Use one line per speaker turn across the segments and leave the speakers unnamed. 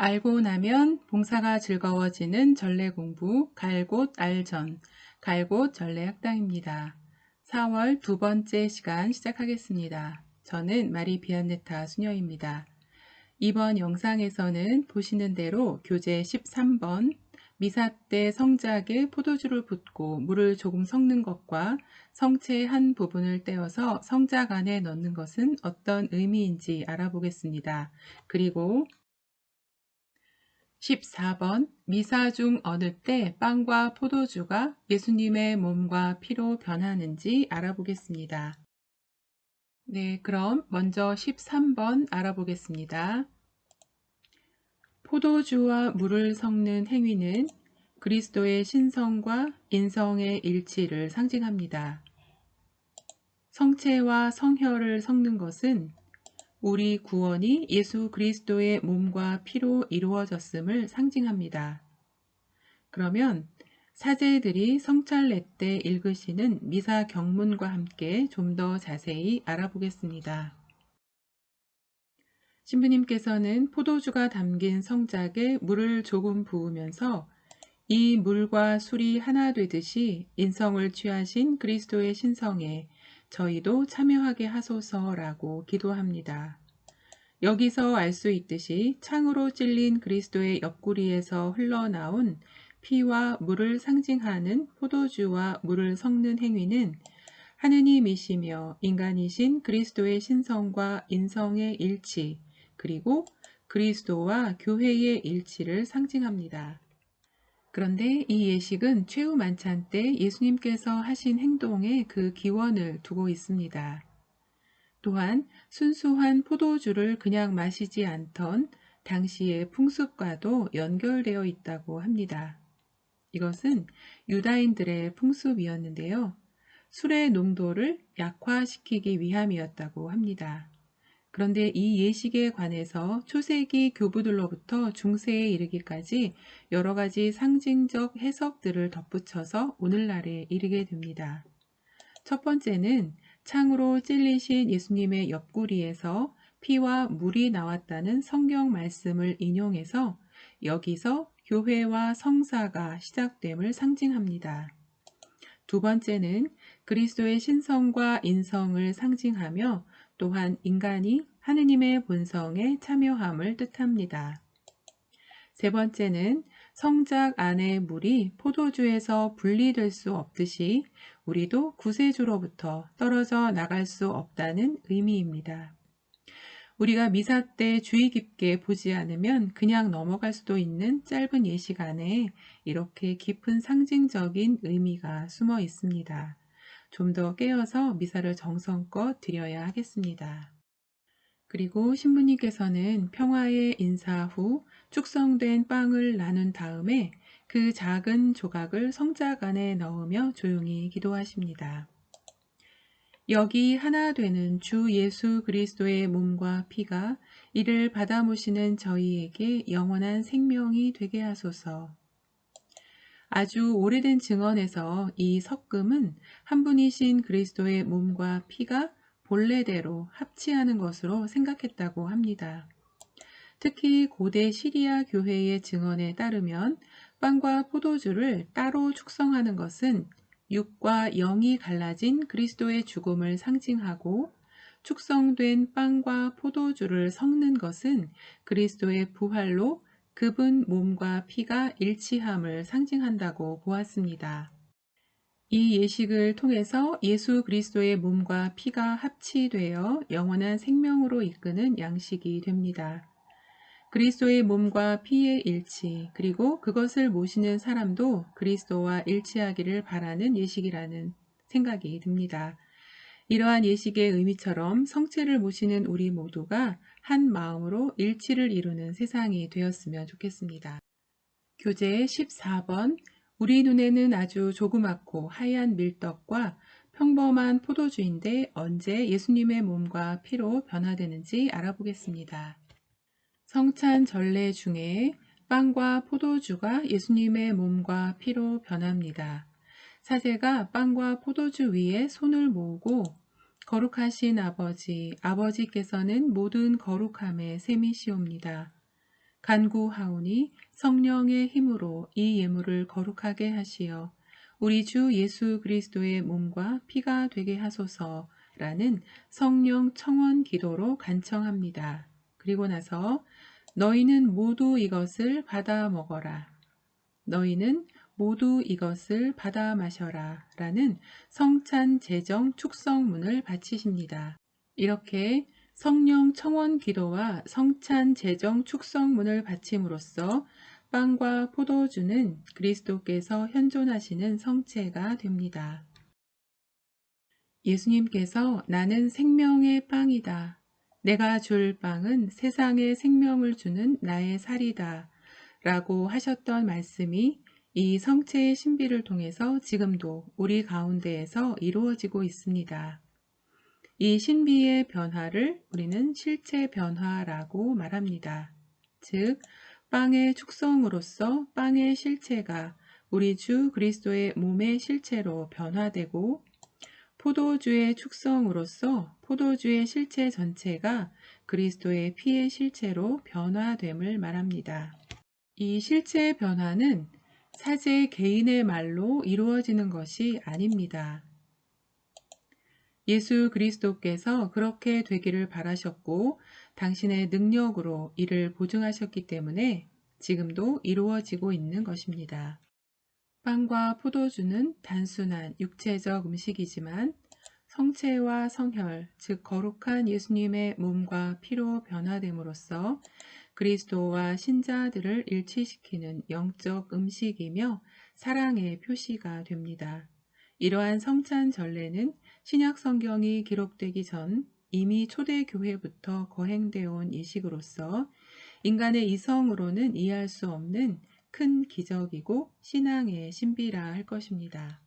알고 나면 봉사가 즐거워지는 전래 공부 갈곳 알전 갈곳 전래 학당입니다. 4월 두 번째 시간 시작하겠습니다. 저는 마리 비안네타 수녀입니다. 이번 영상에서는 보시는 대로 교재 13번 미사 때 성작에 포도주를 붓고 물을 조금 섞는 것과 성체의 한 부분을 떼어서 성작 안에 넣는 것은 어떤 의미인지 알아보겠습니다. 그리고 14번 미사 중 어느 때 빵과 포도주가 예수님의 몸과 피로 변하는지 알아보겠습니다. 네, 그럼 먼저 13번 알아보겠습니다. 포도주와 물을 섞는 행위는 그리스도의 신성과 인성의 일치를 상징합니다. 성체와 성혈을 섞는 것은 우리 구원이 예수 그리스도의 몸과 피로 이루어졌음을 상징합니다. 그러면 사제들이 성찰례 때 읽으시는 미사 경문과 함께 좀 더 자세히 알아보겠습니다. 신부님께서는 포도주가 담긴 성작에 물을 조금 부으면서 이 물과 술이 하나 되듯이 인성을 취하신 그리스도의 신성에 저희도 참여하게 하소서라고 기도합니다. 여기서 알 수 있듯이 창으로 찔린 그리스도의 옆구리에서 흘러나온 피와 물을 상징하는 포도주와 물을 섞는 행위는 하느님이시며 인간이신 그리스도의 신성과 인성의 일치, 그리고 그리스도와 교회의 일치를 상징합니다. 그런데 이 예식은 최후 만찬 때 예수님께서 하신 행동에 그 기원을 두고 있습니다. 또한 순수한 포도주를 그냥 마시지 않던 당시의 풍습과도 연결되어 있다고 합니다. 이것은 유다인들의 풍습이었는데요. 술의 농도를 약화시키기 위함이었다고 합니다. 그런데 이 예식에 관해서 초세기 교부들로부터 중세에 이르기까지 여러 가지 상징적 해석들을 덧붙여서 오늘날에 이르게 됩니다. 첫 번째는 창으로 찔리신 예수님의 옆구리에서 피와 물이 나왔다는 성경 말씀을 인용해서 여기서 교회와 성사가 시작됨을 상징합니다. 두 번째는 그리스도의 신성과 인성을 상징하며 또한 인간이 하느님의 본성에 참여함을 뜻합니다. 세 번째는 성작 안의 물이 포도주에서 분리될 수 없듯이 우리도 구세주로부터 떨어져 나갈 수 없다는 의미입니다. 우리가 미사 때 주의 깊게 보지 않으면 그냥 넘어갈 수도 있는 짧은 예식 안에 이렇게 깊은 상징적인 의미가 숨어 있습니다. 좀 더 깨어서 미사를 정성껏 드려야 하겠습니다. 그리고 신부님께서는 평화의 인사 후 축성된 빵을 나눈 다음에 그 작은 조각을 성작 안에 넣으며 조용히 기도하십니다. 여기 하나 되는 주 예수 그리스도의 몸과 피가 이를 받아모시는 저희에게 영원한 생명이 되게 하소서. 아주 오래된 증언에서 이 섞음은 한 분이신 그리스도의 몸과 피가 본래대로 합치하는 것으로 생각했다고 합니다. 특히 고대 시리아 교회의 증언에 따르면 빵과 포도주를 따로 축성하는 것은 육과 영이 갈라진 그리스도의 죽음을 상징하고 축성된 빵과 포도주를 섞는 것은 그리스도의 부활로 그분 몸과 피가 일치함을 상징한다고 보았습니다. 이 예식을 통해서 예수 그리스도의 몸과 피가 합치되어 영원한 생명으로 이끄는 양식이 됩니다. 그리스도의 몸과 피의 일치, 그리고 그것을 모시는 사람도 그리스도와 일치하기를 바라는 예식이라는 생각이 듭니다. 이러한 예식의 의미처럼 성체를 모시는 우리 모두가 한 마음으로 일치를 이루는 세상이 되었으면 좋겠습니다. 교재 14번 우리 눈에는 아주 조그맣고 하얀 밀떡과 평범한 포도주인데 언제 예수님의 몸과 피로 변화되는지 알아보겠습니다. 성찬 전례 중에 빵과 포도주가 예수님의 몸과 피로 변합니다. 사제가 빵과 포도주 위에 손을 모으고 거룩하신 아버지, 아버지께서는 모든 거룩함에 셈이시옵니다. 간구하오니 성령의 힘으로 이 예물을 거룩하게 하시어 우리 주 예수 그리스도의 몸과 피가 되게 하소서라는 성령 청원 기도로 간청합니다. 그리고 나서 너희는 모두 이것을 받아 먹어라. 너희는 모두 이것을 받아 마셔라 라는 성찬 제정 축성문을 바치십니다. 이렇게 성령 청원 기도와 성찬 제정 축성문을 바침으로써 빵과 포도주는 그리스도께서 현존하시는 성체가 됩니다. 예수님께서 나는 생명의 빵이다. 내가 줄 빵은 세상에 생명을 주는 나의 살이다. 라고 하셨던 말씀이 이 성체의 신비를 통해서 지금도 우리 가운데에서 이루어지고 있습니다. 이 신비의 변화를 우리는 실체 변화라고 말합니다. 즉, 빵의 축성으로서 빵의 실체가 우리 주 그리스도의 몸의 실체로 변화되고 포도주의 축성으로서 포도주의 실체 전체가 그리스도의 피의 실체로 변화됨을 말합니다. 이 실체 변화는 사제 개인의 말로 이루어지는 것이 아닙니다. 예수 그리스도께서 그렇게 되기를 바라셨고 당신의 능력으로 이를 보증하셨기 때문에 지금도 이루어지고 있는 것입니다. 빵과 포도주는 단순한 육체적 음식이지만 성체와 성혈, 즉 거룩한 예수님의 몸과 피로 변화됨으로써 그리스도와 신자들을 일치시키는 영적 음식이며 사랑의 표시가 됩니다. 이러한 성찬 전례는 신약 성경이 기록되기 전 이미 초대교회부터 거행되어 온 이식으로서 인간의 이성으로는 이해할 수 없는 큰 기적이고 신앙의 신비라 할 것입니다.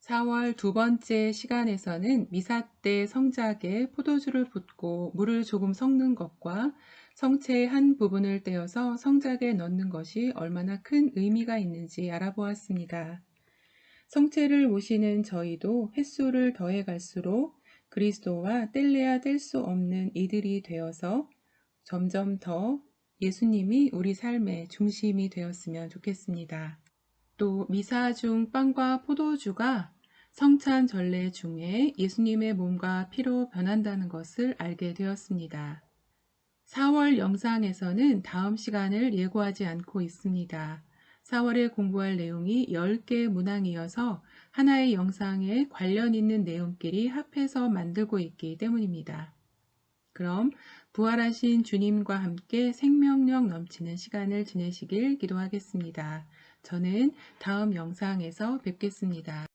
4월 두 번째 시간에서는 미사 때 성작에 포도주를 붓고 물을 조금 섞는 것과 성체의 한 부분을 떼어서 성작에 넣는 것이 얼마나 큰 의미가 있는지 알아보았습니다. 성체를 모시는 저희도 횟수를 더해 갈수록 그리스도와 뗄래야 뗄 수 없는 이들이 되어서 점점 더 예수님이 우리 삶의 중심이 되었으면 좋겠습니다. 또 미사 중 빵과 포도주가 성찬 전례 중에 예수님의 몸과 피로 변한다는 것을 알게 되었습니다. 4월 영상에서는 다음 시간을 예고하지 않고 있습니다. 4월에 공부할 내용이 10개 문항이어서 하나의 영상에 관련 있는 내용끼리 합해서 만들고 있기 때문입니다. 그럼 부활하신 주님과 함께 생명력 넘치는 시간을 지내시길 기도하겠습니다. 저는 다음 영상에서 뵙겠습니다.